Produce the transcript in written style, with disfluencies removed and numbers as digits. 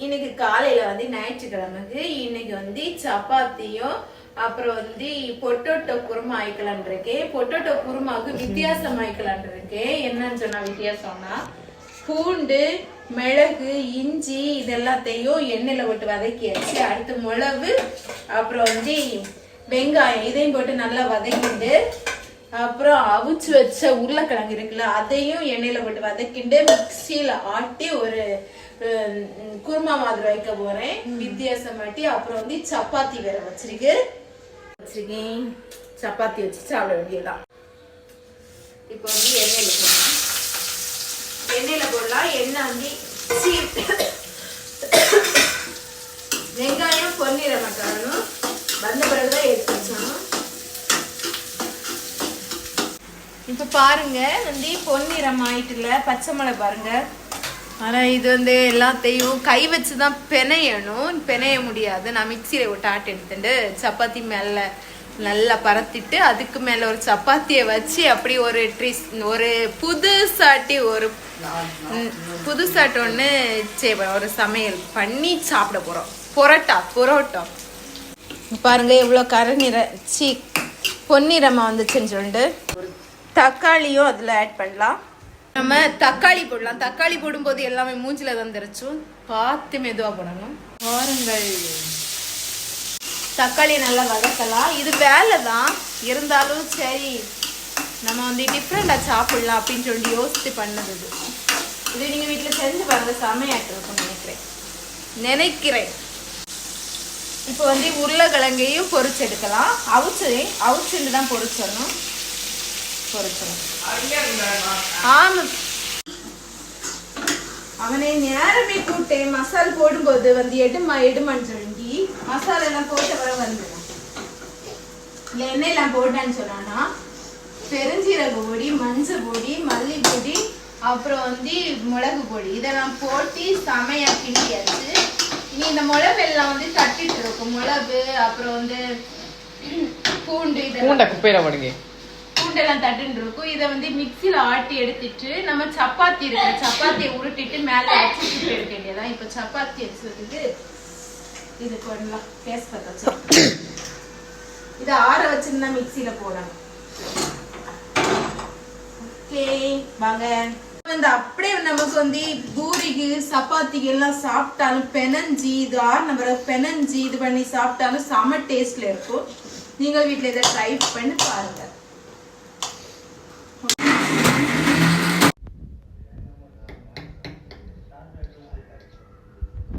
இன்னைக்கு காலையில வந்து ஞாயிற்றுக்கிழமைக்கு இன்னைக்கு வந்து சப்பாத்தியும் அப்புறம் வந்து பொட்டோட்டோ குருமா ஆயிக்கலான் இருக்கேன். பொட்டோட்டோ குருமாவுக்கு வித்தியாசம் ஆயிக்கலான் இருக்கேன். என்னன்னு சொன்னா வித்தியாசம்னா பூண்டு மிளகு இஞ்சி இதெல்லாத்தையும் எண்ணெயில போட்டு வதக்கியாச்சு. அடுத்து மிளகு அப்புறம் வந்து வெங்காயம் இதையும் போட்டு நல்லா வதக்கிட்டு அப்புறம் அவிச்சு வச்ச உருளைக்கிழங்கு இருக்குல்ல அதையும் எண்ணெயில போட்டு வதக்கிட்டு மிக்சியில ஆட்டி ஒரு குருமா மாதிரி வைக்க போறேன் வித்தியாசமாட்டி. அப்புறம் வந்து சப்பாத்தி வேற வச்சிருக்கேன். சப்பாத்தி வச்சு சாப்பிட வேண்டியதான். இப்போ வந்து எண்ணெயில போடலாம். எண்ணெய் வந்து வெங்காயம் பொன்னிற மாட்டானும் வந்த பிறகுதான் எடுத்து வச்சோம். இப்ப பாருங்க வந்து பொன்னிறம் ஆயிட்டுல பச்சை மிளகா பாருங்க. ஆனா இது வந்து எல்லாத்தையும் கை வச்சுதான் பெனையணும். பெனைய முடியாது. நான் மிக்சியில விட்டு ஆட்டி எடுத்துட்டு சப்பாத்தி மேல நல்லா பரத்திட்டு அதுக்கு மேல ஒரு சப்பாத்தியை வச்சு அப்படி ஒரு புதுசாட்டி ஒண்ணு ஒரு சமையல் பண்ணி சாப்பிட போறோம். பொரோட்டா பாருங்க எவ்வளவு பொன்னிறமா வந்துச்சுன்னு சொல்லிட்டு தக்காளியும் அதுல ஆட் பண்ணலாம். நம்ம தக்காளி போடலாம். தக்காளி போடும்போது எல்லாமே மூஞ்சில தான் தெரிச்சும். பார்த்து மெதுவா போடணும். பாருங்கள் தக்காளி நல்லா வதக்கலாம். இது வேலை தான் இருந்தாலும் சரி நம்ம வந்து டிஃப்ரெண்டா சாப்பிடலாம் அப்படின்னு சொல்லி யோசித்து பண்ணது. இது நீங்க வீட்டுல செஞ்சு பாருங்க. செமையாட்டு இருக்கும் நினைக்கிறேன். இப்போ வந்து உருளைக்கிழங்கையும் பொரிச்சு எடுக்கலாம். அவிச்சுட்டு தான் பொரிச்சிடணும். ஆமா அவனை நேரமே கூட்டேன். மசாலா போடும்போது வந்து எடுமான்னு சொல்லி மசாலா எல்லாம் போட்ட வர வந்துடும். இல்லை எண்ணெயெல்லாம் போட்டான்னு சொன்னானா பெருஞ்சீரக பொடி மஞ்சள் பொடி மல்லி பொடி அப்புறம் வந்து மிளகு பொடி இதெல்லாம் போட்டு செமையா கிண்டியாச்சு. இனி இந்த மிளகு எல்லாம் வந்து தட்டிட்டு இருக்கும். மிளகு அப்புறம் வந்து பூண்டு பூண்டெல்லாம் தட்டுன்னு இருக்கும். இதை வந்து மிக்சியில ஆட்டி எடுத்துட்டு நம்ம சப்பாத்தியை உருட்டிட்டு மேல வச்சு சுட்டு எடுக்க வேண்டியதான். இப்ப சப்பாத்தி வச்சதுக்கு இது பண்ணலாம். இதை ஆற வச்சிருந்தா மிக்சியில போடணும். ஓகே வாங்க. அப்படியே நமக்கு வந்து பூரிக்கு சப்பாத்திக்கு எல்லாம் சாப்பிட்டாலும் பெனஞ்சி இது பண்ணி சாப்பிட்டாலும் செம டேஸ்ட்ல இருக்கும். நீங்க வீட்டுல இதை ட்ரை பண்ணி பாருங்க.